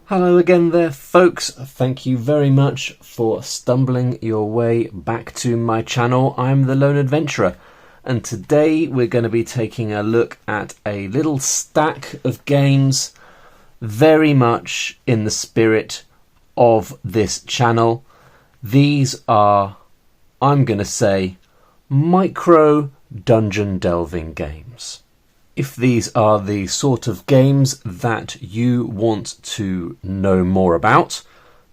Hello again there, folks. Thank you very much for stumbling your way back to my channel. I'm the Lone Adventurer, and today we're going to be taking a look at a little stack of games very much in the spirit of this channel. These are, I'm going to say, micro dungeon delving games. If these are the sort of games that you want to know more about,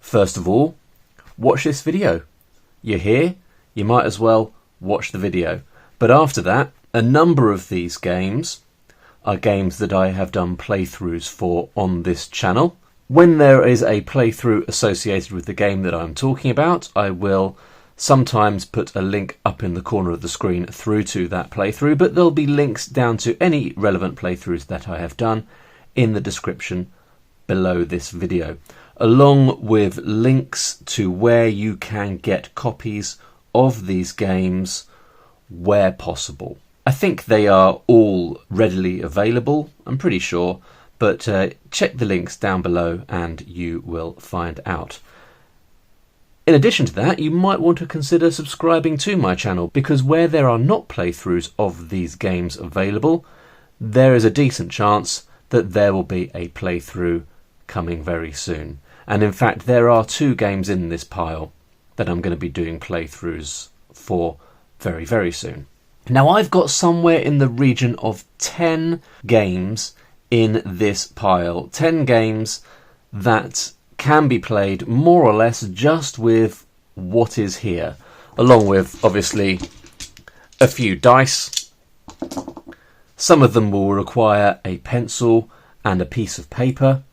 first of all, watch this video. You're here, you might as well watch the video. But after that, a number of these games are games that I have done playthroughs for on this channel. When there is a playthrough associated with the game that I'm talking about, I will sometimes put a link up in the corner of the screen through to that playthrough, but there'll be links down to any relevant playthroughs that I have done in the description below this video, along with links to where you can get copies of these games where possible. I think they are all readily available, I'm pretty sure, but check the links down below and you will find out. In addition to that, you might want to consider subscribing to my channel, because where there are not playthroughs of these games available, there is a decent chance that there will be a playthrough coming very soon. And in fact, there are 2 games in this pile that I'm going to be doing playthroughs for very, very soon. Now, I've got somewhere in the region of 10 games in this pile. 10 games that can be played more or less just with what is here, along with obviously a few dice. Some of them will require a pencil and a piece of paper.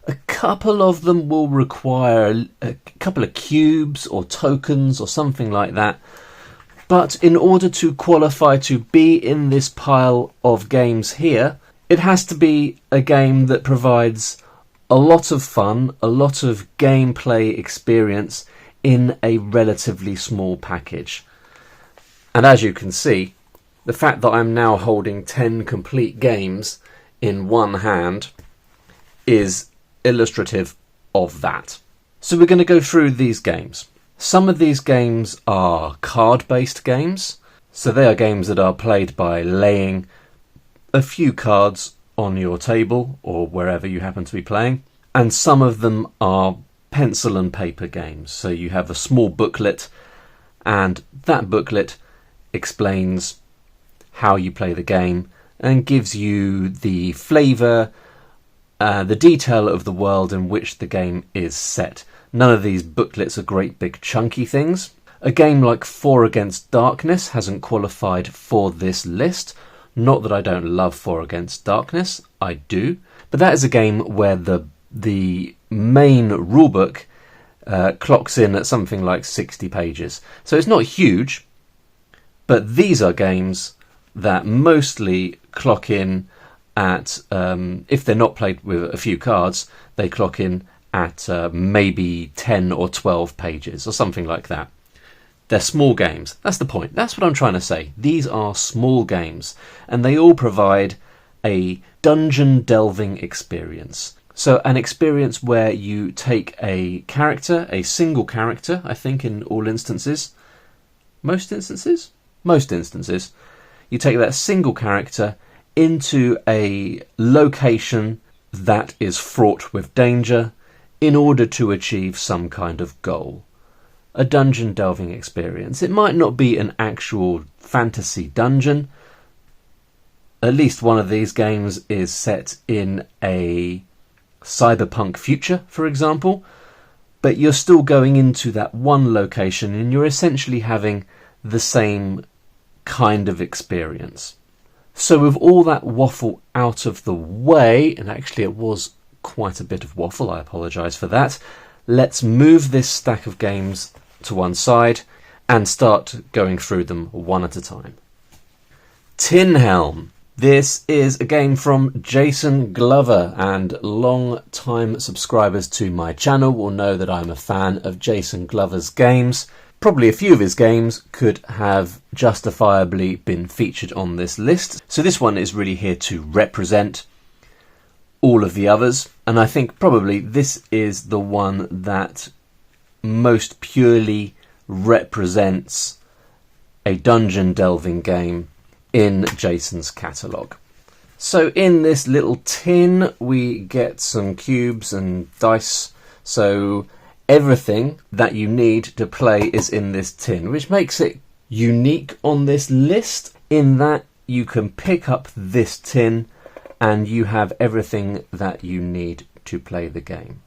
A couple of them will require a couple of cubes or tokens or something like that. But in order to qualify to be in this pile of games here, it has to be a game that provides a lot of fun, a lot of gameplay experience in a relatively small package. And as you can see, the fact that I'm now holding 10 complete games in one hand is illustrative of that. So we're going to go through these games. Some of these games are card-based games, so they are games that are played by laying a few cards on your table or wherever you happen to be playing, and some of them are pencil and paper games. So you have a small booklet, and that booklet explains how you play the game and gives you the flavour, the detail of the world in which the game is set. None of these booklets are great big chunky things. A game like 4 Against Darkness hasn't qualified for this list. Not that I don't love 4 Against Darkness, I do, but that is a game where the main rulebook clocks in at something like 60 pages. So it's not huge, but these are games that mostly clock in at, if they're not played with a few cards, they clock in at maybe 10 or 12 pages or something like that. They're small games. That's the point. That's what I'm trying to say. These are small games, and they all provide a dungeon delving experience. So an experience where you take a character, a single character, I think in all instances, most instances, you take that single character into a location that is fraught with danger in order to achieve some kind of goal. A dungeon delving experience. It might not be an actual fantasy dungeon. At least one of these games is set in a cyberpunk future, for example, but you're still going into that one location and you're essentially having the same kind of experience. So with all that waffle out of the way, and actually it was quite a bit of waffle, I apologise for that, let's move this stack of games to one side and start going through them one at a time. Tin Helm. This is a game from Jason Glover, and long-time subscribers to my channel will know that I'm a fan of Jason Glover's games. Probably a few of his games could have justifiably been featured on this list, so this one is really here to represent all of the others, and I think probably this is the one that most purely represents a dungeon delving game in Jason's catalogue. So in this little tin we get some cubes and dice, so everything that you need to play is in this tin, which makes it unique on this list in that you can pick up this tin and you have everything that you need to play the game.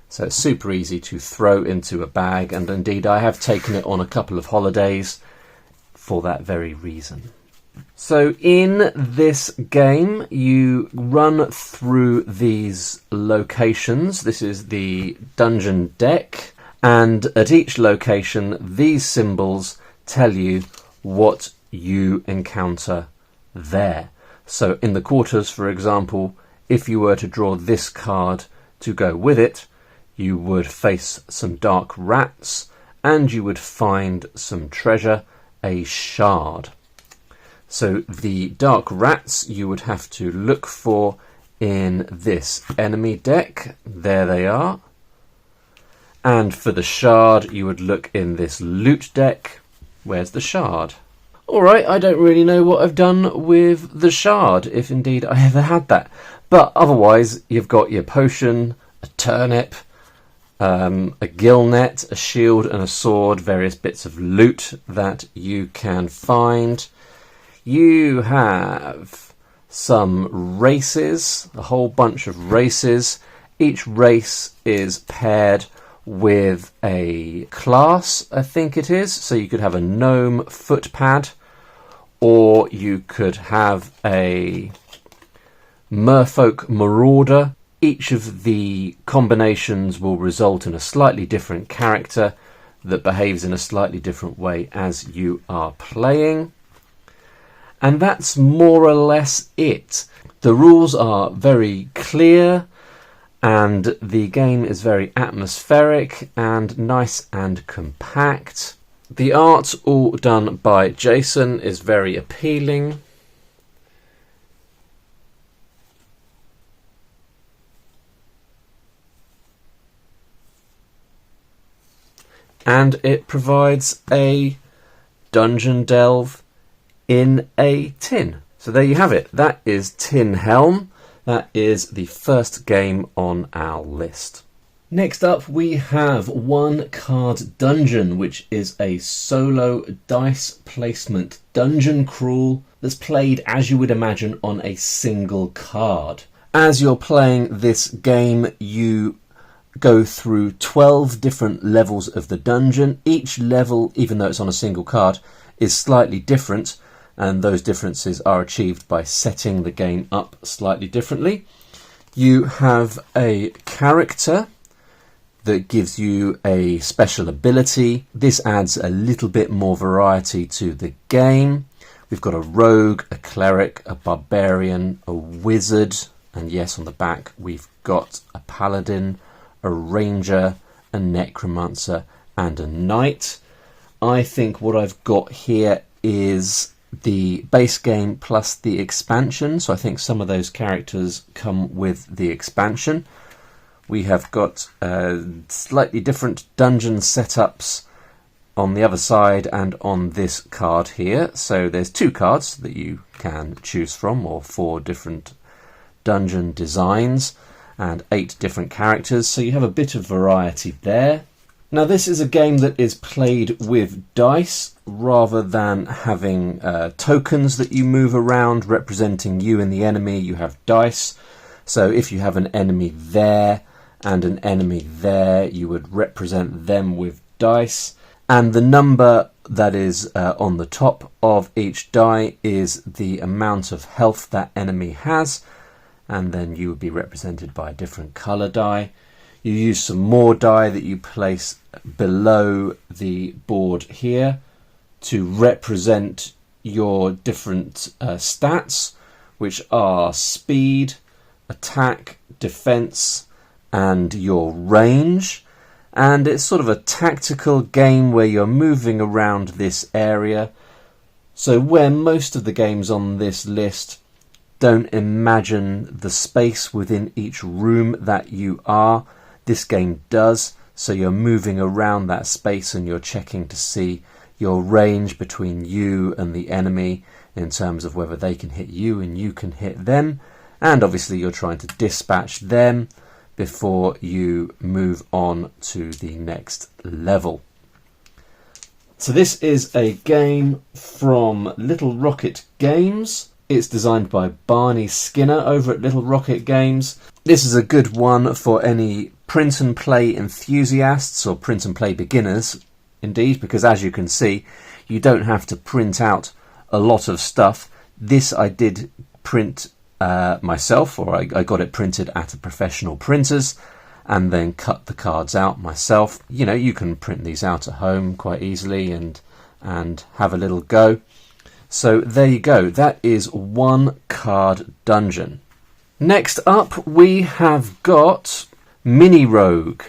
So it's super easy to throw into a bag, and indeed I have taken it on a couple of holidays for that very reason. So in this game you run through these locations. This is the dungeon deck, and at each location these symbols tell you what you encounter there. So in the quarters, for example, if you were to draw this card to go with it, you would face some dark rats and you would find some treasure, a shard. So the dark rats you would have to look for in this enemy deck. There they are. And for the shard you would look in this loot deck. Where's the shard? Alright, I don't really know what I've done with the shard, if indeed I ever had that. But otherwise, you've got your potion, a turnip, a gill net, a shield and a sword, various bits of loot that you can find. You have some races, a whole bunch of races. Each race is paired with a class, I think it is. So you could have a gnome footpad, or you could have a merfolk marauder. Each of the combinations will result in a slightly different character that behaves in a slightly different way as you are playing. And that's more or less it. The rules are very clear, and the game is very atmospheric and nice and compact. The art, all done by Jason, is very appealing. And it provides a dungeon delve in a tin. So there you have it. That is Tin Helm. That is the first game on our list. Next up we have One Card Dungeon, which is a solo dice placement dungeon crawl that's played, as you would imagine, on a single card. As you're playing this game, you go through 12 different levels of the dungeon. Each level, even though it's on a single card, is slightly different, and those differences are achieved by setting the game up slightly differently. You have a character that gives you a special ability. This adds a little bit more variety to the game. We've got a rogue, a cleric, a barbarian, a wizard, and yes, on the back we've got a paladin, a ranger, a necromancer, and a knight. I think what I've got here is the base game plus the expansion, so I think some of those characters come with the expansion. We have got slightly different dungeon setups on the other side and on this card here. So there's 2 cards that you can choose from, or 4 different dungeon designs and 8 different characters, so you have a bit of variety there. Now this is a game that is played with dice rather than having tokens that you move around representing you and the enemy. You have dice, so if you have an enemy there and an enemy there, you would represent them with dice, and the number that is on the top of each die is the amount of health that enemy has, and then you would be represented by a different colour die. You use some more die that you place below the board here to represent your different stats, which are speed, attack, defense, and your range. And it's sort of a tactical game where you're moving around this area. So where most of the games on this list don't imagine the space within each room that you are. This game does, so you're moving around that space and you're checking to see your range between you and the enemy in terms of whether they can hit you and you can hit them, and obviously you're trying to dispatch them before you move on to the next level. So this is a game from Little Rocket Games. It's designed by Barney Skinner over at Little Rocket Games. This is a good one for any print and play enthusiasts or print and play beginners, indeed, because as you can see, you don't have to print out a lot of stuff. This I did print myself, or I got it printed at a professional printers and then cut the cards out myself. You know, you can print these out at home quite easily and have a little go. So there you go, that is One Card Dungeon. Next up we have got Mini Rogue,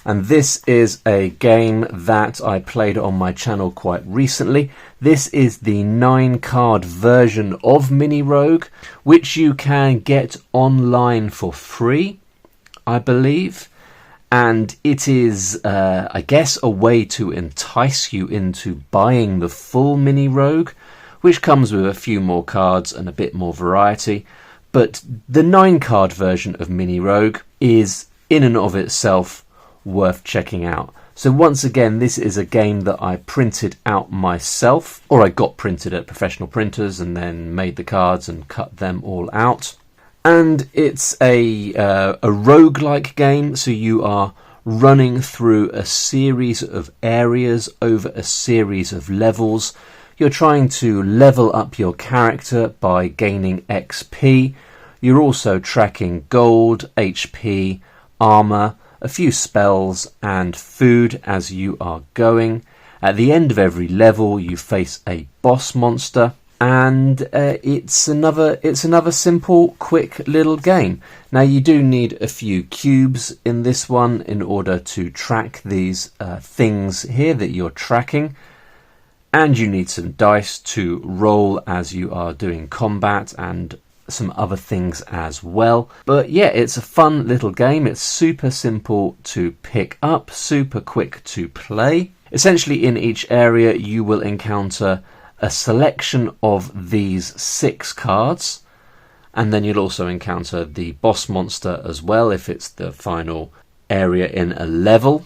and this is a game that I played on my channel quite recently. This is the 9-card version of Mini Rogue, which you can get online for free, I believe, and it is, I guess, a way to entice you into buying the full Mini Rogue, which comes with a few more cards and a bit more variety. But the 9-card version of Mini Rogue is, in and of itself, worth checking out. So once again, this is a game that I printed out myself, or I got printed at professional printers and then made the cards and cut them all out. And it's a roguelike game, so you are running through a series of areas over a series of levels. You're trying to level up your character by gaining XP. You're also tracking gold, HP, armour, a few spells and food as you are going. At the end of every level you face a boss monster, and it's another simple, quick little game. Now you do need a few cubes in this one in order to track these things here that you're tracking. And you need some dice to roll as you are doing combat and some other things as well. But yeah, it's a fun little game. It's super simple to pick up, super quick to play. Essentially, in each area you will encounter a selection of these 6 cards, and then you'll also encounter the boss monster as well if it's the final area in a level.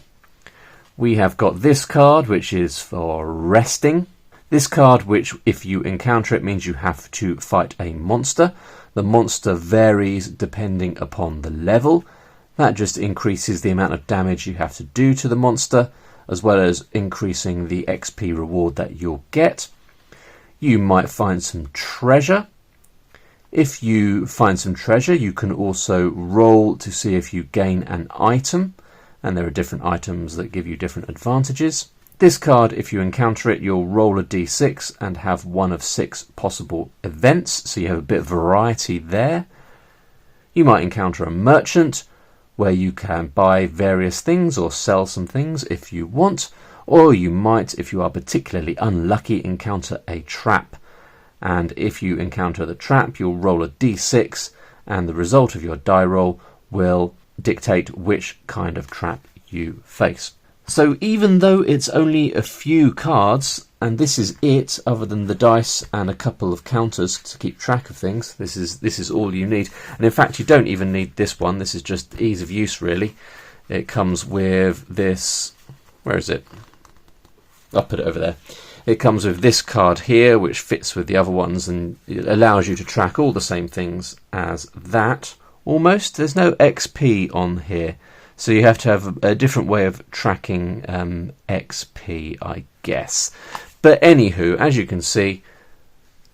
We have got this card, which is for resting. This card, which if you encounter it, means you have to fight a monster. The monster varies depending upon the level. That just increases the amount of damage you have to do to the monster, as well as increasing the XP reward that you'll get. You might find some treasure. If you find some treasure, you can also roll to see if you gain an item, and there are different items that give you different advantages. This card, if you encounter it, you'll roll a d6 and have one of 6 possible events, so you have a bit of variety there. You might encounter a merchant, where you can buy various things or sell some things if you want, or you might, if you are particularly unlucky, encounter a trap. And if you encounter the trap, you'll roll a d6, and the result of your die roll will dictate which kind of trap you face. So even though it's only a few cards, and this is it, other than the dice and a couple of counters to keep track of things, this is all you need. And in fact, you don't even need this one. This is just ease of use, really. It comes with this. Where is it? I'll put it over there. It comes with this card here, which fits with the other ones, and it allows you to track all the same things as that. Almost. There's no XP on here, so you have to have a different way of tracking XP, I guess. But anywho, as you can see,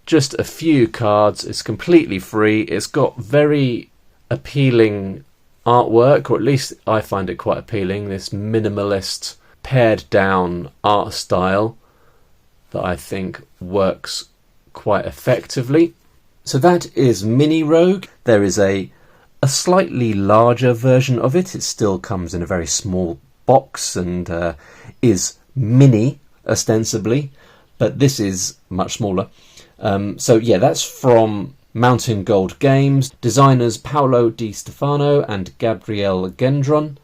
just a few cards. It's completely free. It's got very appealing artwork, or at least I find it quite appealing. This minimalist, pared down art style that I think works quite effectively. So that is Mini Rogue. There is a slightly larger version of it. It still comes in a very small box and is mini, ostensibly, but this is much smaller. So yeah, that's from Mountain Gold Games, designers Paolo Di Stefano and Gabriele Gendron.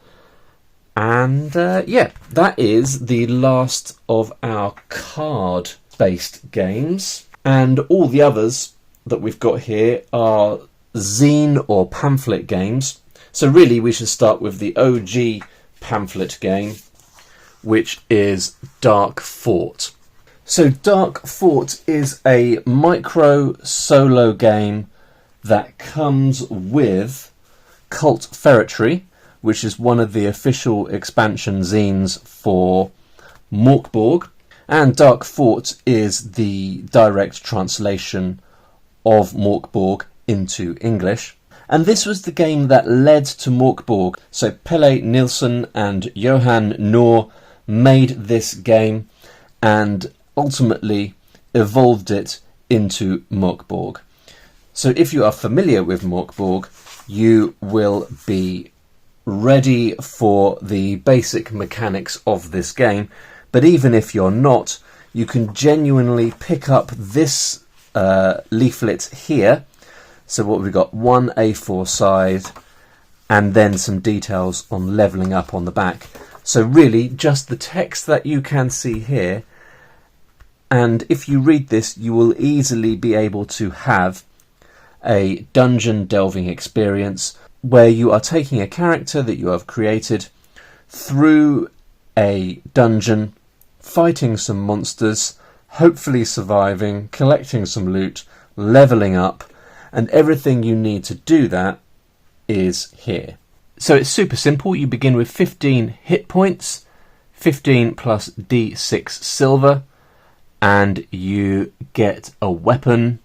And yeah, that is the last of our card-based games. And all the others that we've got here are zine or pamphlet games. So really we should start with the OG pamphlet game, which is Dark Fort. So Dark Fort is a micro solo game that comes with Cult Ferretry, which is one of the official expansion zines for Morkborg, and Dark Fort is the direct translation of Morkborg into English. And this was the game that led to Morkborg. So Pelle Nilsson and Johan Noor made this game and ultimately evolved it into Morkborg. So if you are familiar with Morkborg, you will be ready for the basic mechanics of this game. But even if you're not, you can genuinely pick up this leaflet here. So what we've got, one A4 side and then some details on levelling up on the back. So really just the text that you can see here, and if you read this you will easily be able to have a dungeon delving experience where you are taking a character that you have created through a dungeon, fighting some monsters, hopefully surviving, collecting some loot, levelling up, and everything you need to do that is here. So it's super simple. You begin with 15 hit points, 15 plus D6 silver, and you get a weapon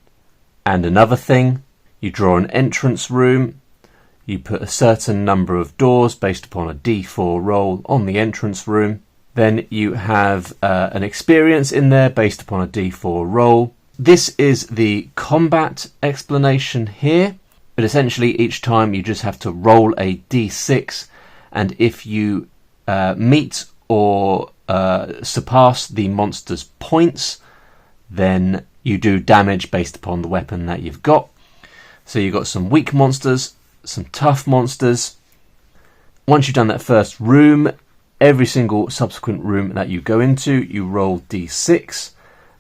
and another thing. You draw an entrance room. You put a certain number of doors based upon a D4 roll on the entrance room. Then you have an experience in there based upon a D4 roll. This is the combat explanation here, but essentially each time you just have to roll a D6, and if you meet or surpass the monster's points, then you do damage based upon the weapon that you've got. So you've got some weak monsters, some tough monsters. Once you've done that first room, every single subsequent room that you go into, you roll D6,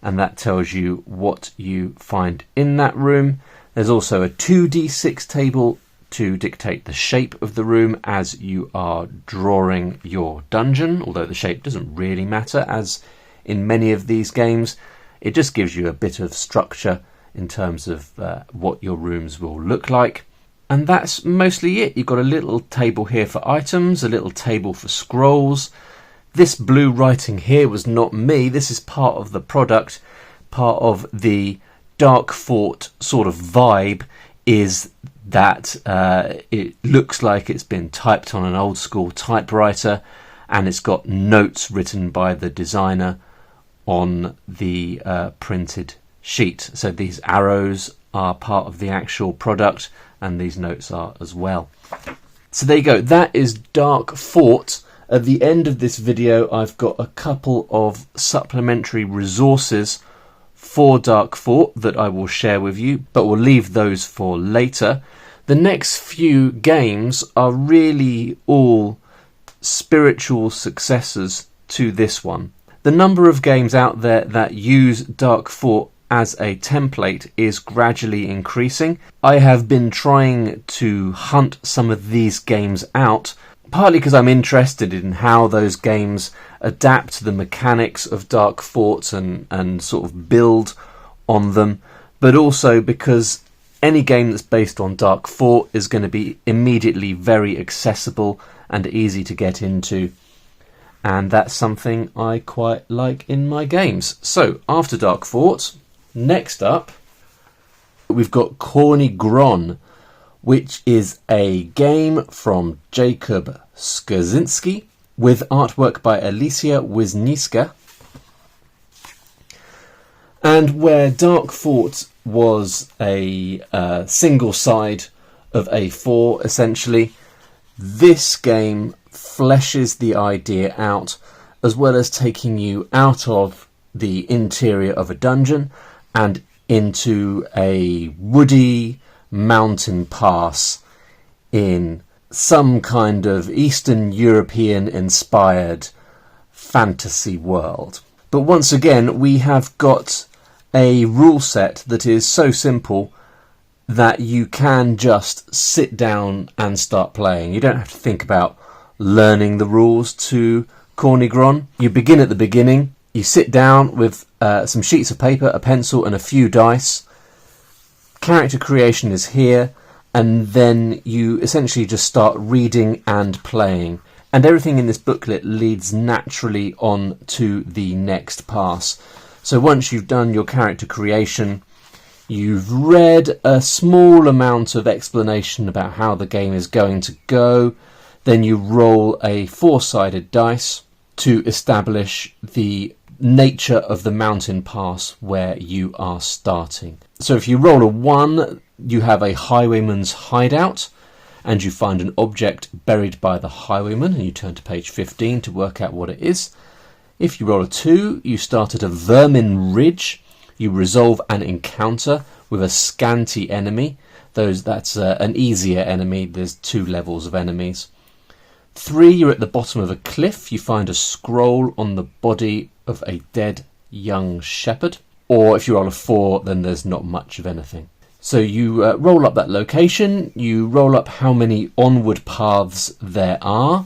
and that tells you what you find in that room. There's also a 2d6 table to dictate the shape of the room as you are drawing your dungeon, although the shape doesn't really matter, as in many of these games. It just gives you a bit of structure in terms of what your rooms will look like. And that's mostly it. You've got a little table here for items, a little table for scrolls. This blue writing here was not me. This is part of the product. Part of the Dark Fort sort of vibe is that it looks like it's been typed on an old school typewriter, and it's got notes written by the designer on the printed sheet. So these arrows are part of the actual product, and these notes are as well. So there you go. That is Dark Fort. At the end of this video, I've got a couple of supplementary resources for Dark Fort that I will share with you, but we'll leave those for later. The next few games are really all spiritual successors to this one. The number of games out there that use Dark Fort as a template is gradually increasing. I have been trying to hunt some of these games out, partly because I'm interested in how those games adapt to the mechanics of Dark Fort and sort of build on them, but also because any game that's based on Dark Fort is going to be immediately very accessible and easy to get into, and that's something I quite like in my games. So after Dark Fort, next up we've got Corny Gron, which is a game from Jacob Skrzynski with artwork by Alicia Wisniewska, and where Dark Fort was a single side of A4 essentially, this game fleshes the idea out, as well as taking you out of the interior of a dungeon and into a woody mountain pass in some kind of Eastern European inspired fantasy world. But once again, we have got a rule set that is so simple that you can just sit down and start playing. You don't have to think about learning the rules to Corny Gron. You begin at the beginning, you sit down with some sheets of paper, a pencil and a few dice. Character creation is here, and then you essentially just start reading and playing. And everything in this booklet leads naturally on to the next pass. So once you've done your character creation, you've read a small amount of explanation about how the game is going to go, then you roll a 4-sided dice to establish the nature of the mountain pass where you are starting. So if you roll a 1, you have a highwayman's hideout, and you find an object buried by the highwayman, and you turn to page 15 to work out what it is. If you roll a 2, you start at a vermin ridge. You resolve an encounter with a scanty enemy. That's an easier enemy. There's 2 levels of enemies. 3, you're at the bottom of a cliff. You find a scroll on the body of a dead young shepherd. Or if you roll a 4, then there's not much of anything. So you roll up that location, you roll up how many onward paths there are,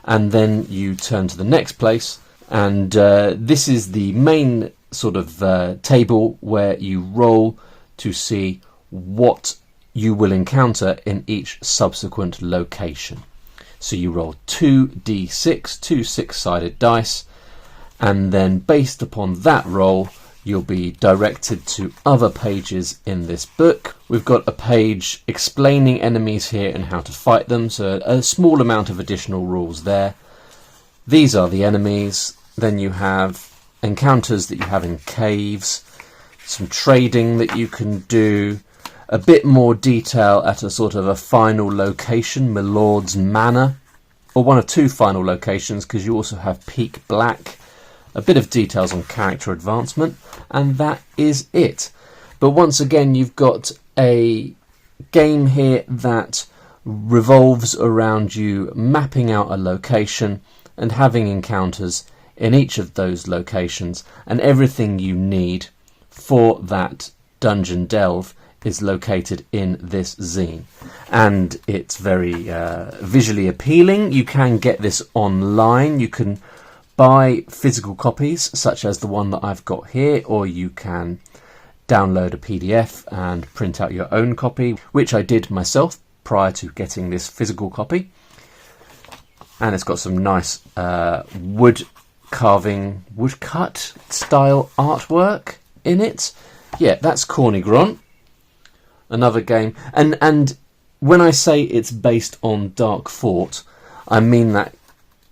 and then you turn to the next place. And this is the main sort of table where you roll to see what you will encounter in each subsequent location. So you roll 2d6, 2 6-sided dice, and then based upon that roll, you'll be directed to other pages in this book. We've got a page explaining enemies here and how to fight them, so a small amount of additional rules there. These are the enemies. Then you have encounters that you have in caves, some trading that you can do, a bit more detail at a sort of a final location, Milord's Manor, or one of 2 final locations, because you also have Peak Black, a bit of details on character advancement, and that is it. But once again, you've got a game here that revolves around you mapping out a location and having encounters in each of those locations, and everything you need for that dungeon delve is located in this zine. And it's very visually appealing. You can get this online. You can buy physical copies such as the one that I've got here, or you can download a PDF and print out your own copy, which I did myself prior to getting this physical copy. And it's got some nice woodcut style artwork in it. Yeah, that's Corny Gron, another game. And when I say it's based on Dark Fort, I mean that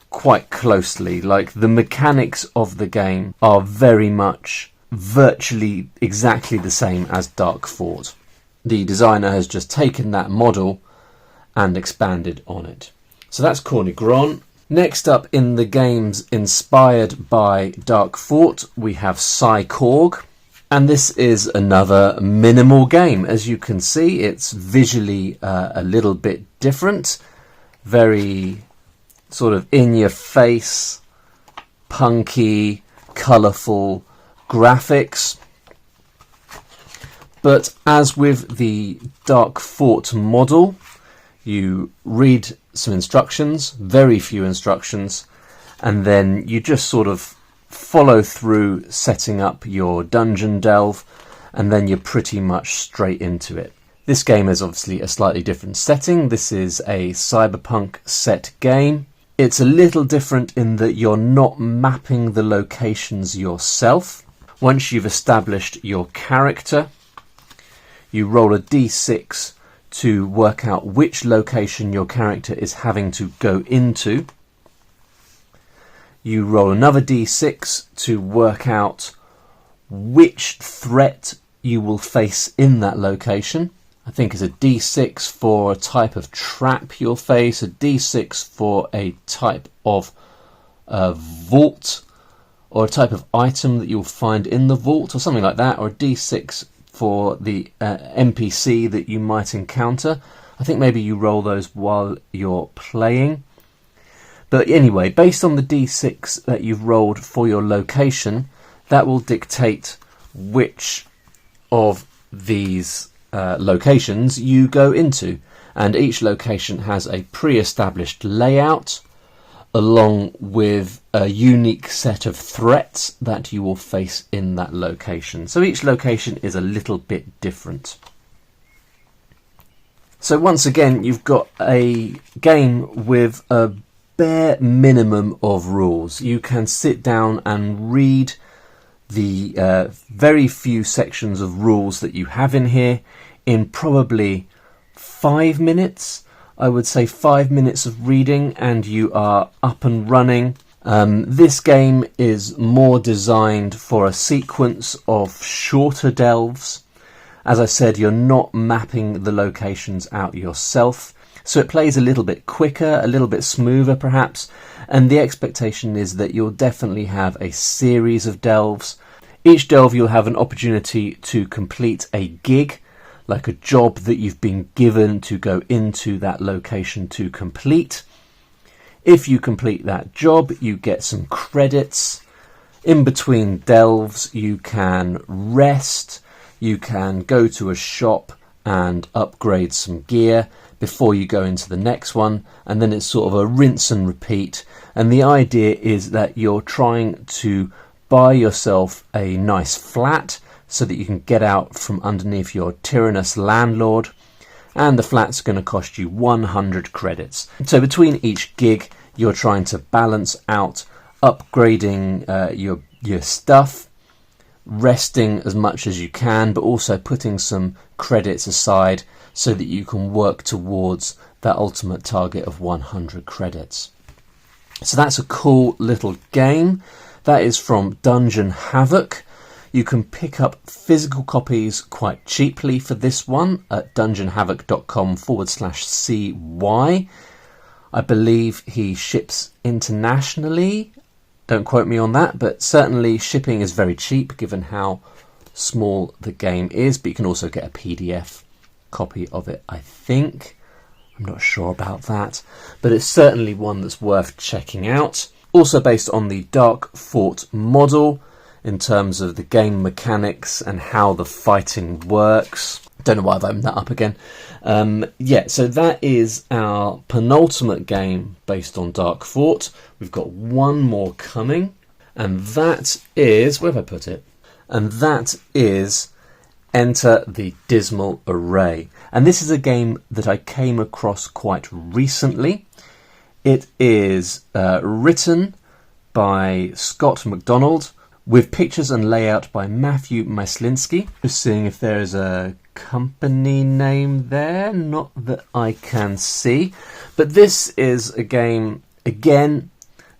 quite closely. Like, the mechanics of the game are very much virtually exactly the same as Dark Fort. The designer has just taken that model and expanded on it. So that's Corny Gron. Next up in the games inspired by Dark Fort, we have Saor, and this is another minimal game. As you can see, it's visually a little bit different, very sort of in-your-face, punky, colourful graphics. But as with the Dark Fort model, you read some instructions, very few instructions, and then you just sort of follow through setting up your dungeon delve, and then you're pretty much straight into it. This game is obviously a slightly different setting. This is a cyberpunk set game. It's a little different in that you're not mapping the locations yourself. Once you've established your character, you roll a d6 to work out which location your character is having to go into. You roll another d6 to work out which threat you will face in that location. I think it's a d6 for a type of trap you'll face, a d6 for a type of vault, or a type of item that you'll find in the vault, or something like that, or a d6 for the NPC that you might encounter. I think maybe you roll those while you're playing. But anyway, based on the d6 that you've rolled for your location, that will dictate which of these locations you go into. And each location has a pre-established layout, along with a unique set of threats that you will face in that location. So each location is a little bit different. So once again, you've got a game with a bare minimum of rules. You can sit down and read the very few sections of rules that you have in here in probably 5 minutes. I would say 5 minutes of reading and you are up and running. This game is more designed for a sequence of shorter delves. As I said, you're not mapping the locations out yourself, so it plays a little bit quicker, a little bit smoother perhaps, and the expectation is that you'll definitely have a series of delves. Each delve you'll have an opportunity to complete a gig, like a job that you've been given to go into that location to complete. If you complete that job, you get some credits. In between delves, you can rest, you can go to a shop and upgrade some gear before you go into the next one, and then it's sort of a rinse and repeat. And the idea is that you're trying to buy yourself a nice flat so that you can get out from underneath your tyrannous landlord, and the flat's going to cost you 100 credits. So between each gig you're trying to balance out upgrading your stuff, resting as much as you can, but also putting some credits aside so that you can work towards that ultimate target of 100 credits. So that's a cool little game. That is from Dungeon Havoc. You can pick up physical copies quite cheaply for this one at dungeonhavoc.com/CY. I believe he ships internationally. Don't quote me on that, but certainly shipping is very cheap given how small the game is. But you can also get a PDF copy of it, I think. I'm not sure about that, but it's certainly one that's worth checking out. Also based on the Dark Fort model, in terms of the game mechanics and how the fighting works. Don't know why I've opened that up again. Yeah, so that is our penultimate game based on Dark Fort. We've got one more coming, and that is, where have I put it? And that is Enter the Dismal Array. And this is a game that I came across quite recently. It is written by Scott MacDonald, with pictures and layout by Matthew Myslinski. Just seeing if there is a company name there, not that I can see. But this is a game, again,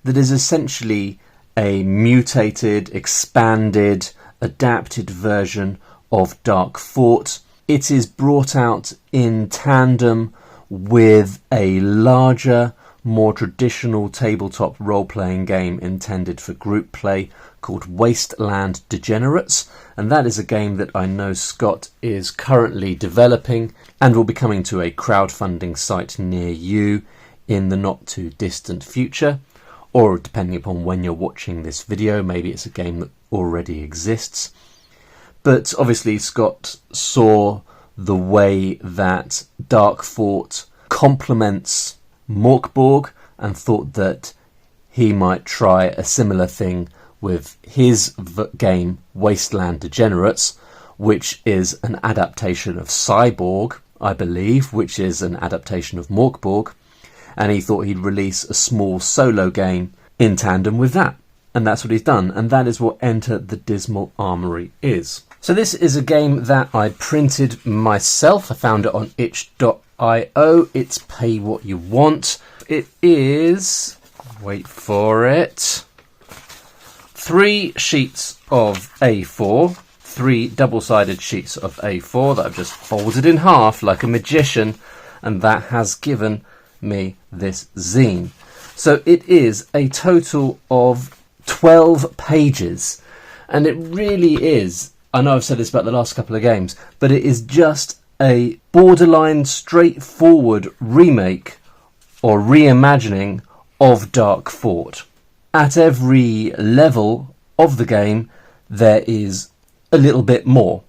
that is essentially a mutated, expanded, adapted version of Dark Fort. It is brought out in tandem with a larger, more traditional tabletop role-playing game intended for group play called Wasteland Degenerates, and that is a game that I know Scott is currently developing and will be coming to a crowdfunding site near you in the not too distant future, or depending upon when you're watching this video, maybe it's a game that already exists. But obviously Scott saw the way that Dark Fort complements Morkborg and thought that he might try a similar thing with his game Wasteland Degenerates, which is an adaptation of Cyborg, I believe, which is an adaptation of Morkborg, and he thought he'd release a small solo game in tandem with that. And that's what he's done, and that is what Enter the Dismal Armory is. So this is a game that I printed myself. I found it on itch.io. It's pay what you want. It is, wait for it, 3 sheets of A4, 3 double-sided sheets of A4 that I've just folded in half like a magician, and that has given me this zine. So it is a total of 12 pages, and it really is, I know I've said this about the last couple of games, but it is just a borderline straightforward remake or reimagining of Dark Fort. At every level of the game, there is a little bit more.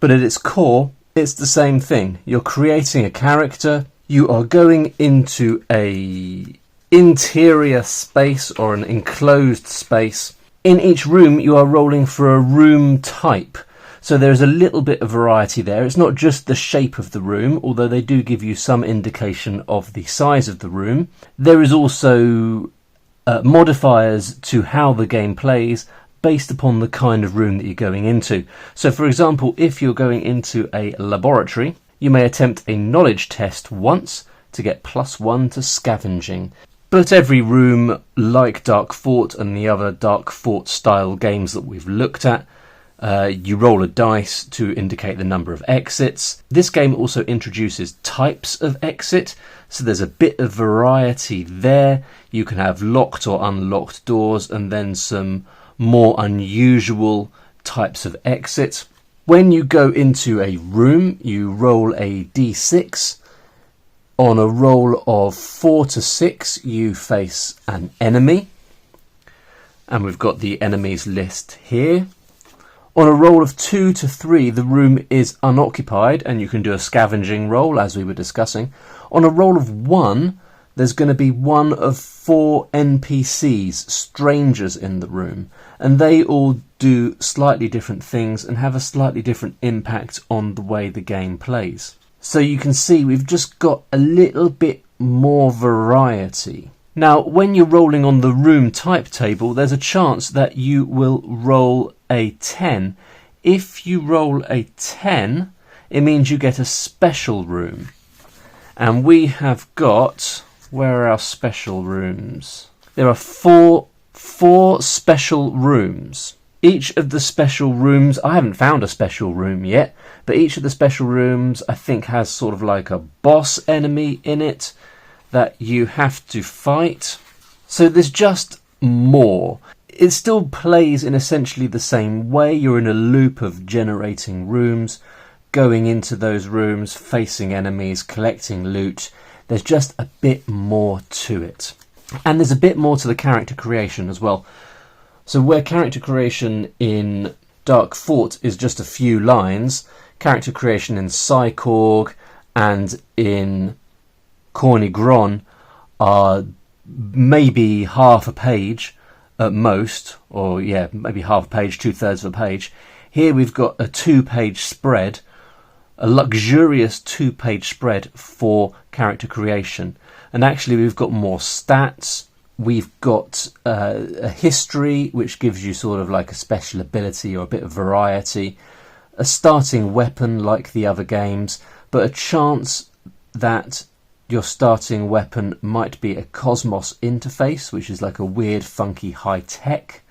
But at its core, it's the same thing. You're creating a character, you are going into a interior space or an enclosed space. In each room, you are rolling for a room type. So there's a little bit of variety there. It's not just the shape of the room, although they do give you some indication of the size of the room. There is also modifiers to how the game plays based upon the kind of room that you're going into. So for example, if you're going into a laboratory, you may attempt a knowledge test once to get +1 to scavenging. But every room, like Dark Fort and the other Dark Fort style games that we've looked at, you roll a dice to indicate the number of exits. This game also introduces types of exit, so there's a bit of variety there. You can have locked or unlocked doors and then some more unusual types of exit. When you go into a room, you roll a d6. On a roll of 4 to 6, you face an enemy. And we've got the enemies list here. On a roll of 2 to 3, the room is unoccupied, and you can do a scavenging roll, as we were discussing. On a roll of 1, there's going to be one of 4 NPCs, strangers in the room, and they all do slightly different things and have a slightly different impact on the way the game plays. So you can see we've just got a little bit more variety. Now, when you're rolling on the room type table, there's a chance that you will roll a 10. If you roll a 10, it means you get a special room. And we have got... where are our special rooms? There are four special rooms. Each of the special rooms, I haven't found a special room yet, but each of the special rooms I think has sort of like a boss enemy in it that you have to fight. So there's just more. It still plays in essentially the same way. You're in a loop of generating rooms, going into those rooms, facing enemies, collecting loot. There's just a bit more to it. And there's a bit more to the character creation as well. So where character creation in Dark Fort is just a few lines, character creation in Psychorg and in Corny Gron are maybe half a page at most, or yeah, maybe half a page, 2/3 of a page. Here we've got a 2-page spread, a luxurious 2-page spread for character creation. And actually we've got more stats. We've got a history, which gives you sort of like a special ability or a bit of variety. A starting weapon like the other games, but a chance that your starting weapon might be a Cosmos interface, which is like a weird, funky high tech.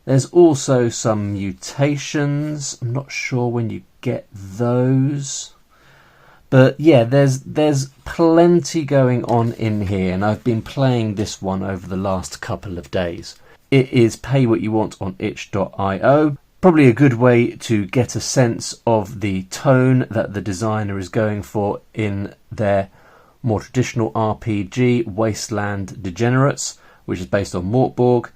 There's also some mutations. I'm not sure when you get those. But yeah, there's plenty going on in here, and I've been playing this one over the last couple of days. It is pay what you want on itch.io. Probably a good way to get a sense of the tone that the designer is going for in their more traditional RPG, Wasteland Degenerates, which is based on Morkborg.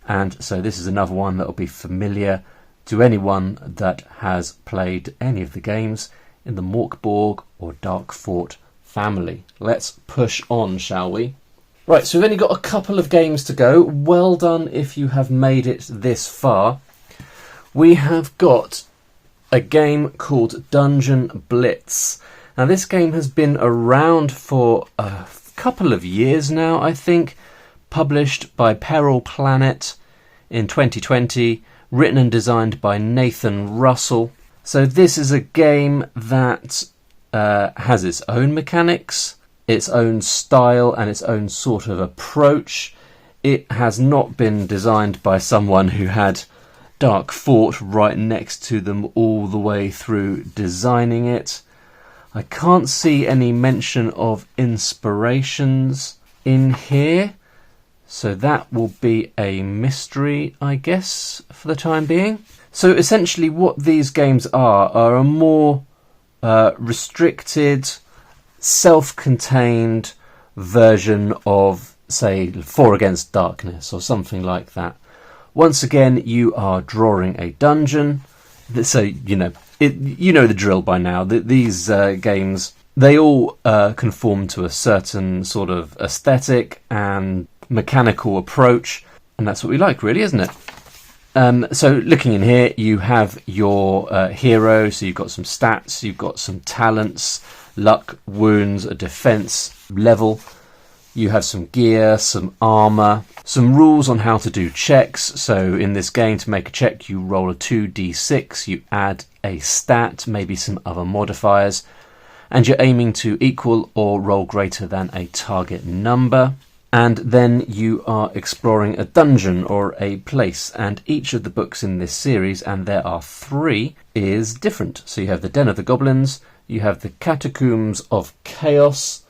And so this is another one that will be familiar to anyone that has played any of the games in the Morkborg or Dark Fort family. Let's push on, shall we? Right, so we've only got a couple of games to go. Well done if you have made it this far. We have got a game called Dungeon Blitz. Now this game has been around for a couple of years now, I think. Published by Peril Planet in 2020. Written and designed by Nathan Russell. So this is a game that has its own mechanics, its own style and its own sort of approach. It has not been designed by someone who had Dark Fort right next to them all the way through designing it. I can't see any mention of inspirations in here, so that will be a mystery, I guess, for the time being. So essentially what these games are a more restricted, self-contained version of, say, 4 Against Darkness or something like that. Once again, you are drawing a dungeon. So, you know the drill by now. These games, they all conform to a certain sort of aesthetic and mechanical approach, and that's what we like, really, isn't it? So looking in here, you have your hero, so you've got some stats, you've got some talents, luck, wounds, a defense level. You have some gear, some armor, some rules on how to do checks. So in this game, to make a check, you roll a 2d6, you add a stat, maybe some other modifiers, and you're aiming to equal or roll greater than a target number. And then you are exploring a dungeon or a place, and each of the books in this series, and there are 3, is different. So you have the Den of the Goblins, you have the Catacombs of Chaos,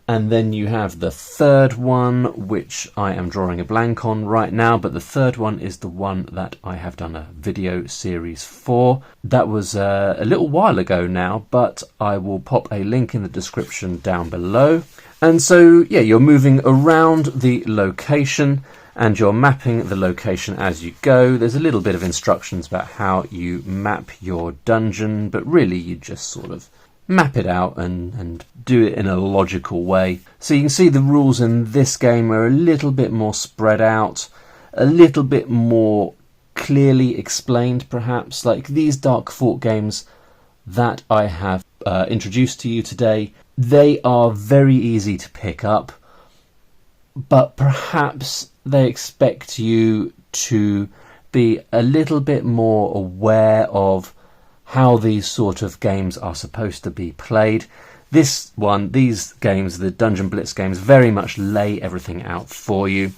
and then you have the third one, which I am drawing a blank on right now, but the third one is the one that I have done a video series for. That was a little while ago now, but I will pop a link in the description down below. And so, yeah, you're moving around the location and you're mapping the location as you go. There's a little bit of instructions about how you map your dungeon, but really you just sort of map it out and do it in a logical way. So you can see the rules in this game are a little bit more spread out, a little bit more clearly explained perhaps. Like these Dark Fort games that I have introduced to you today, they are very easy to pick up, but perhaps they expect you to be a little bit more aware of how these sort of games are supposed to be played. These games, the Dungeon Blitz games, very much lay everything out for you.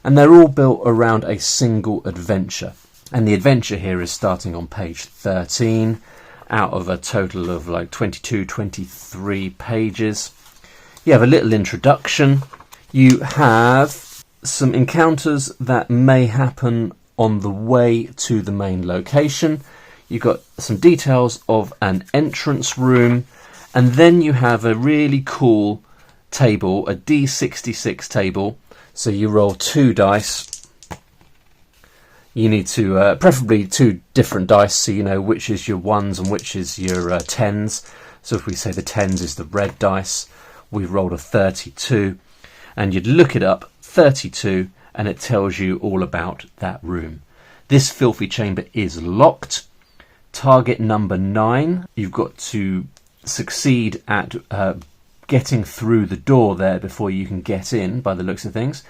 And they're all built around a single adventure. And the adventure here is starting on page 13, out of a total of like 22, 23 pages. You have a little introduction. You have some encounters that may happen on the way to the main location. You've got some details of an entrance room, and then you have a really cool table, a D66 table. So you roll 2 dice. You need to, preferably 2 different dice, so you know which is your 1s and which is your 10s. So if we say the 10s is the red dice, we've rolled a 32, and you'd look it up, 32, and it tells you all about that room. This filthy chamber is locked. Target number 9, you've got to succeed at getting through the door there before you can get in, by the looks of things.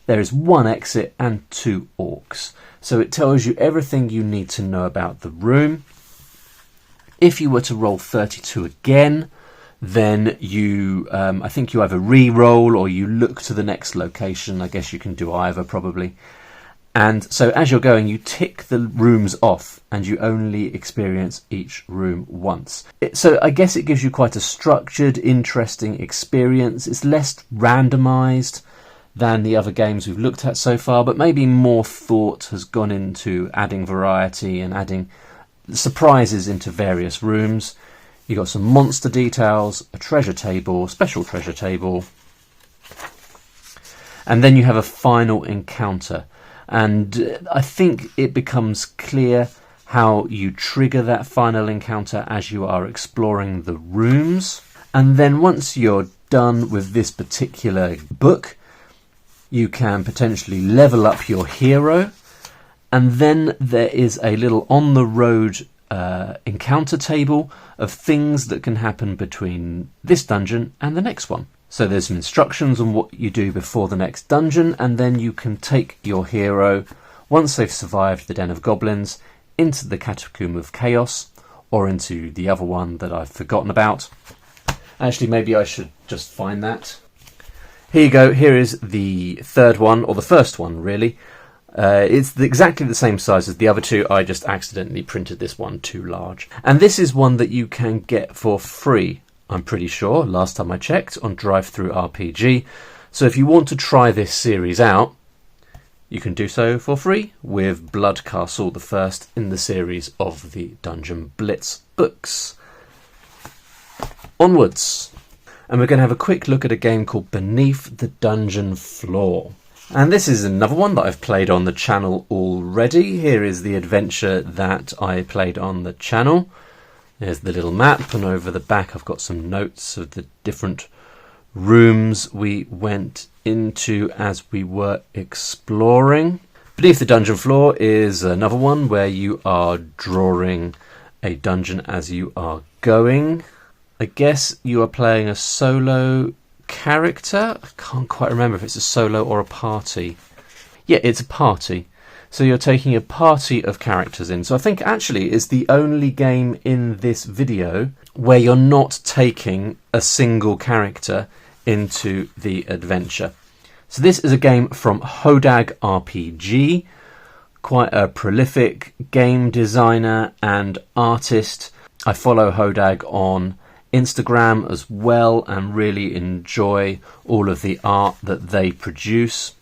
There is 1 exit and 2 orcs. So it tells you everything you need to know about the room. If you were to roll 32 again, then you, I think you either re-roll or you look to the next location. I guess you can do either probably. And so as you're going, you tick the rooms off and you only experience each room once. So I guess it gives you quite a structured, interesting experience. It's less randomized than the other games we've looked at so far, but maybe more thought has gone into adding variety and adding surprises into various rooms. You've got some monster details, a treasure table, special treasure table, and then you have a final encounter. And I think it becomes clear how you trigger that final encounter as you are exploring the rooms. And then once you're done with this particular book, you can potentially level up your hero. And then there is a little on-the-road encounter table of things that can happen between this dungeon and the next one. So there's some instructions on what you do before the next dungeon, and then you can take your hero, once they've survived the Den of Goblins, into the Catacomb of Chaos, or into the other one that I've forgotten about. Actually, maybe I should just find that. Here you go, here is the third one, or the first one really. It's exactly the same size as the other 2, I just accidentally printed this one too large. And this is one that you can get for free, I'm pretty sure, last time I checked, on Drive-Thru RPG. So if you want to try this series out, you can do so for free with Blood Castle, the first in the series of the Dungeon Blitz books. Onwards, and we're going to have a quick look at a game called Beneath the Dungeon Floor. And this is another one that I've played on the channel already. Here is the adventure that I played on the channel. There's the little map, and over the back I've got some notes of the different rooms we went into as we were exploring. Beneath the Dungeon Floor is another one where you are drawing a dungeon as you are going. I guess you are playing a solo character. I can't quite remember if it's a solo or a party. Yeah, it's a party. So you're taking a party of characters in. So I think actually it's the only game in this video where you're not taking a single character into the adventure. So this is a game from Hodag RPG, quite a prolific game designer and artist. I follow Hodag on Instagram as well and really enjoy all of the art that they produce.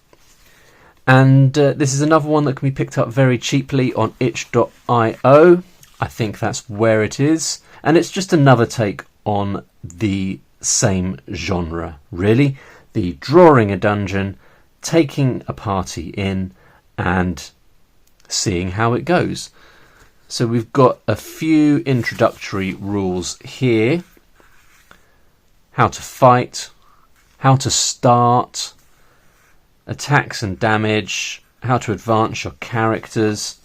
And this is another one that can be picked up very cheaply on itch.io. I think that's where it is. And it's just another take on the same genre, really. The drawing a dungeon, taking a party in and seeing how it goes. So we've got a few introductory rules here. How to fight, how to start, attacks and damage, how to advance your characters,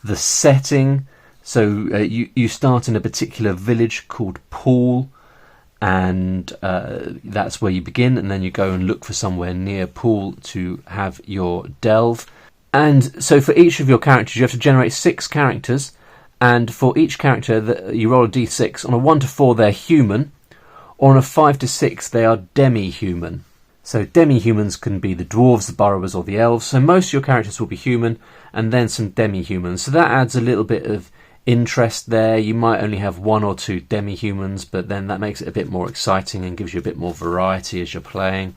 the setting. So you start in a particular village called Pool, and that's where you begin, and then you go and look for somewhere near Pool to have your delve. And so for each of your characters you have to generate 6 characters, and for each character you roll a d6. On a 1 to 4 they're human, or on a 5 to 6 they are demi-human. So demi-humans can be the dwarves, the burrowers or the elves. So most of your characters will be human and then some demi-humans. So that adds a little bit of interest there. You might only have 1 or 2 demi-humans, but then that makes it a bit more exciting and gives you a bit more variety as you're playing.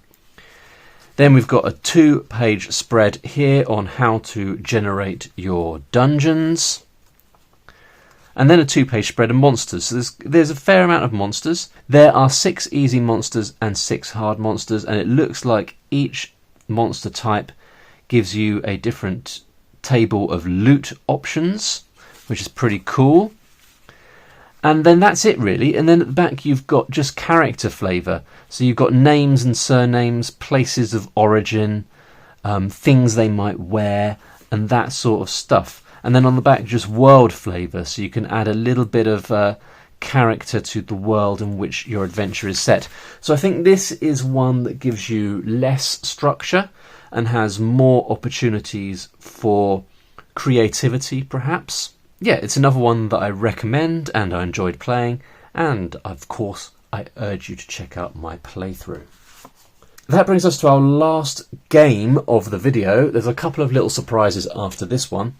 Then we've got a 2-page spread here on how to generate your dungeons. And then a 2-page spread of monsters. So there's a fair amount of monsters. There are 6 easy monsters and 6 hard monsters, and it looks like each monster type gives you a different table of loot options, which is pretty cool. And then that's it really. And then at the back you've got just character flavour. So you've got names and surnames, places of origin, things they might wear, and that sort of stuff. And then on the back just world flavour, so you can add a little bit of character to the world in which your adventure is set. So I think this is one that gives you less structure and has more opportunities for creativity perhaps. Yeah, it's another one that I recommend and I enjoyed playing, and of course I urge you to check out my playthrough. That brings us to our last game of the video. There's a couple of little surprises after this one.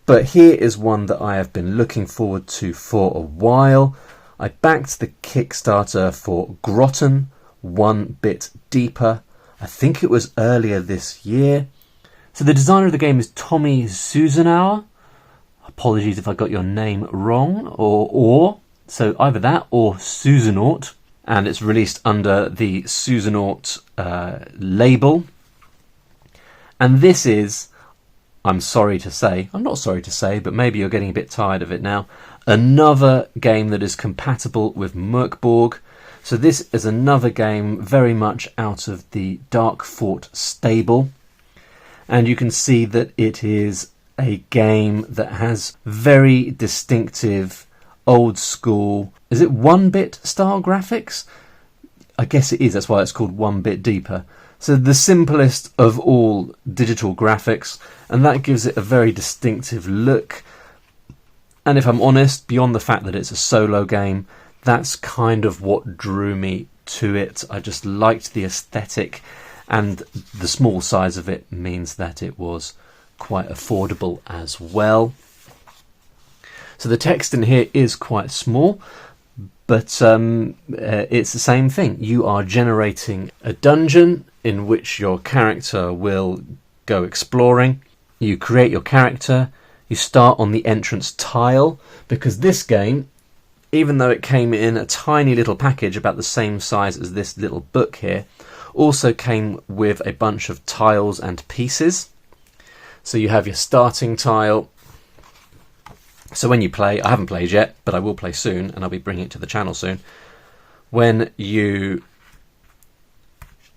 But here is one that I have been looking forward to for a while. I backed the Kickstarter for Grotton One Bit Deeper. I think it was earlier this year. So the designer of the game is Tommy Susanauer. Apologies if I got your name wrong. So either that or Susanaut. And it's released under the Susanaut label. And this is, I'm not sorry to say, but maybe you're getting a bit tired of it now, another game that is compatible with Merkborg. So this is another game very much out of the Dark Fort stable. And you can see that it is a game that has very distinctive, old school, is it 1-bit style graphics? I guess it is, that's why it's called 1 Bit Deeper. So the simplest of all digital graphics, and that gives it a very distinctive look. And if I'm honest, beyond the fact that it's a solo game, that's kind of what drew me to it. I just liked the aesthetic, and the small size of it means that it was quite affordable as well. So the text in here is quite small, but it's the same thing. You are generating a dungeon in which your character will go exploring. You create your character, you start on the entrance tile, because this game, even though it came in a tiny little package about the same size as this little book here, also came with a bunch of tiles and pieces. So you have your starting tile. So when you play, I haven't played yet, but I will play soon, and I'll be bringing it to the channel soon. When you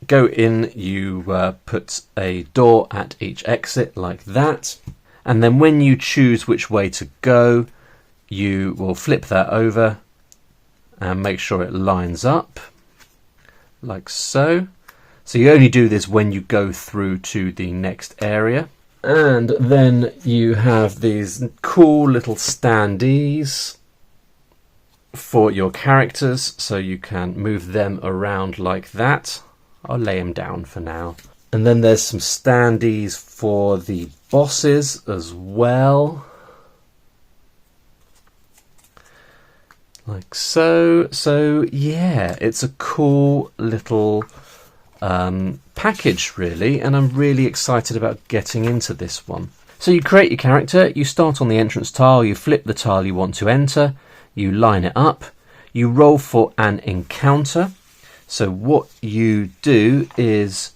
go in, you put a door at each exit like that, and then when you choose which way to go, you will flip that over and make sure it lines up like so. So you only do this when you go through to the next area. And then you have these cool little standees for your characters, so you can move them around like that. I'll lay them down for now. And then there's some standees for the bosses as well. Like so. So yeah, it's a cool little package really, and I'm really excited about getting into this one. So you create your character, you start on the entrance tile, you flip the tile you want to enter, you line it up, you roll for an encounter. So what you do is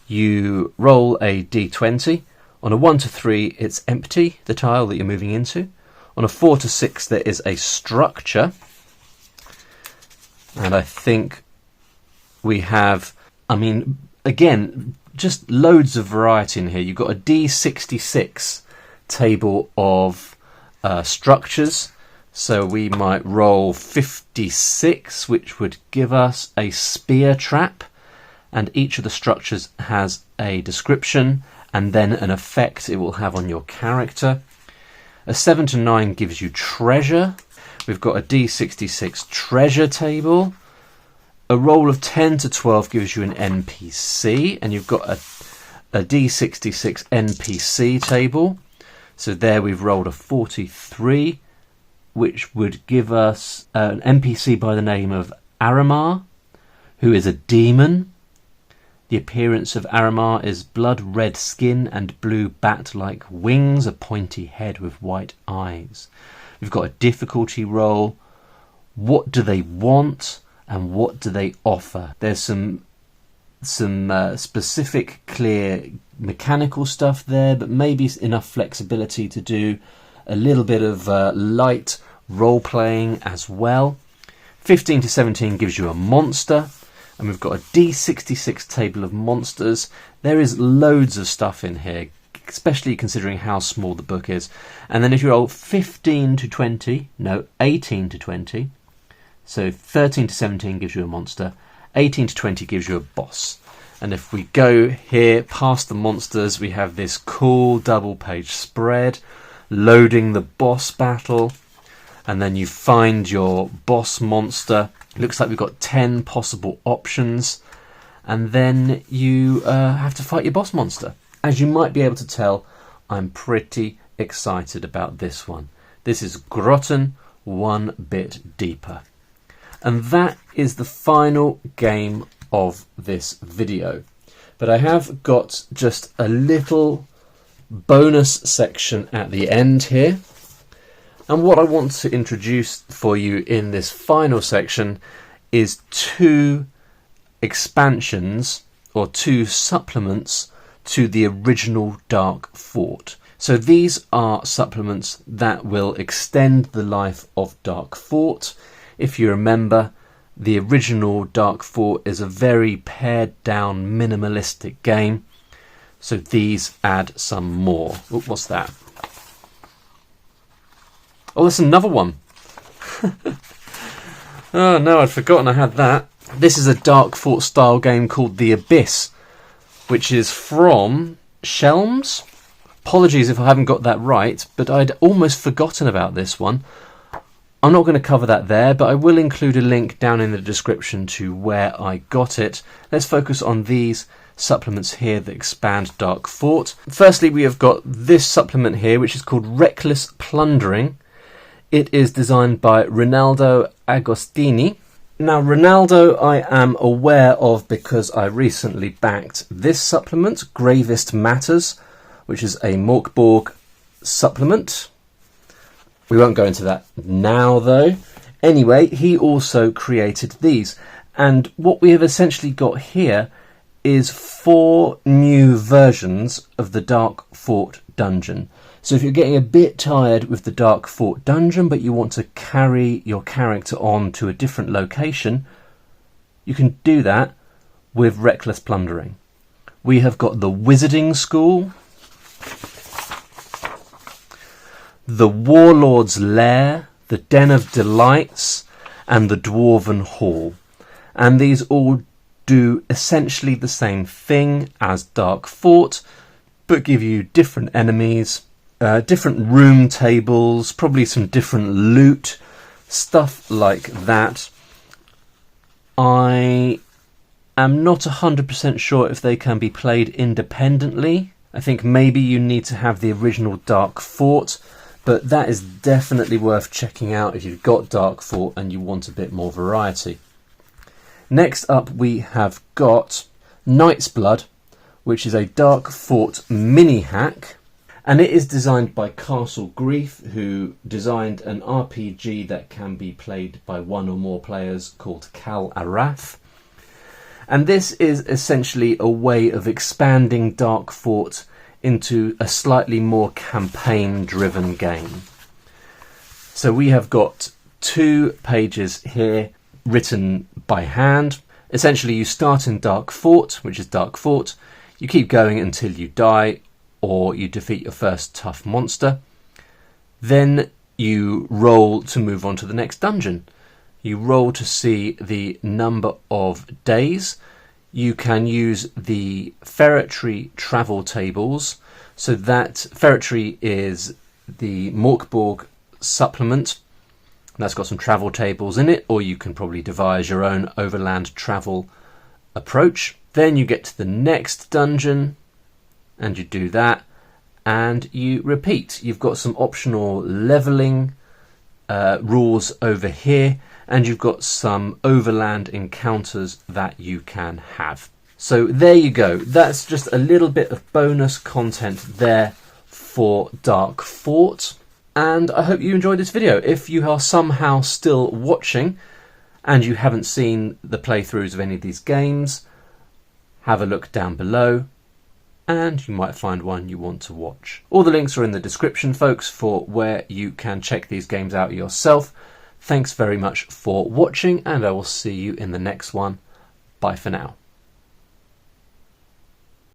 you roll a d20. On a 1 to 3 it's empty, the tile that you're moving into. On a 4 to 6 there is a structure. And I think we have, I mean, again, just loads of variety in here. You've got a D66 table of structures. So we might roll 56, which would give us a spear trap. And each of the structures has a description and then an effect it will have on your character. A 7 to 9 gives you treasure. We've got a D66 treasure table. A roll of 10 to 12 gives you an NPC, and you've got a D66 NPC table. So there we've rolled a 43, which would give us an NPC by the name of Aramar, who is a demon. The appearance of Aramar is blood red skin and blue bat-like wings, a pointy head with white eyes. We've got a difficulty roll. What do they want and what do they offer? There's some specific, clear mechanical stuff there, but maybe enough flexibility to do a little bit of light role-playing as well. 15 to 17 gives you a monster. And we've got a D66 table of monsters. There is loads of stuff in here, especially considering how small the book is. And then if you roll 18 to 20, so 13 to 17 gives you a monster, 18 to 20 gives you a boss. And if we go here past the monsters, we have this cool double-page spread loading the boss battle. And then you find your boss monster. Looks like we've got 10 possible options, and then you have to fight your boss monster. As you might be able to tell, I'm pretty excited about this one. This is Grotton One Bit Deeper. And that is the final game of this video. But I have got just a little bonus section at the end here. And what I want to introduce for you in this final section is 2 expansions or 2 supplements to the original Dark Fort. So these are supplements that will extend the life of Dark Fort. If you remember, the original Dark Fort is a very pared down minimalistic game. So these add some more. Oh, what's that? Oh, there's another one. Oh no, I'd forgotten I had that. This is a Dark Fort style game called The Abyss, which is from Helm's. Apologies if I haven't got that right, but I'd almost forgotten about this one. I'm not going to cover that there, but I will include a link down in the description to where I got it. Let's focus on these supplements here that expand Dark Fort. Firstly, we have got this supplement here, which is called Reckless Plundering. It is designed by Rinaldo Agostini, Now, Ronaldo I am aware of because I recently backed this supplement, Gravest Matters, which is a Morkborg supplement. We won't go into that now, though. Anyway, he also created these. And what we have essentially got here is 4 new versions of the Dark Fort dungeon. So if you're getting a bit tired with the Dark Fort dungeon, but you want to carry your character on to a different location, you can do that with Reckless Plundering. We have got the Wizarding School, the Warlord's Lair, the Den of Delights, and the Dwarven Hall. And these all do essentially the same thing as Dark Fort, but give you different enemies, different room tables, probably some different loot, stuff like that. I am not 100% sure if they can be played independently. I think maybe you need to have the original Dark Fort, but that is definitely worth checking out if you've got Dark Fort and you want a bit more variety. Next up we have got Knight's Blood, which is a Dark Fort mini hack, and it is designed by Castle Grief, who designed an RPG that can be played by 1 or more players called Cal Arath. And this is essentially a way of expanding Dark Fort into a slightly more campaign-driven game. So we have got 2 pages here written by hand. Essentially, you start in Dark Fort, which is Dark Fort. You keep going until you die or you defeat your first tough monster. Then you roll to move on to the next dungeon. You roll to see the number of days. You can use the Ferretry travel tables. So that Ferretry is the Morkborg supplement. That's got some travel tables in it, or you can probably devise your own overland travel approach. Then you get to the next dungeon and you do that and you repeat. You've got some optional levelling rules over here, and you've got some overland encounters that you can have. So there you go. That's just a little bit of bonus content there for Dark Fort. And I hope you enjoyed this video. If you are somehow still watching and you haven't seen the playthroughs of any of these games, have a look down below and you might find one you want to watch. All the links are in the description, folks, for where you can check these games out yourself. Thanks very much for watching, and I will see you in the next one. Bye for now.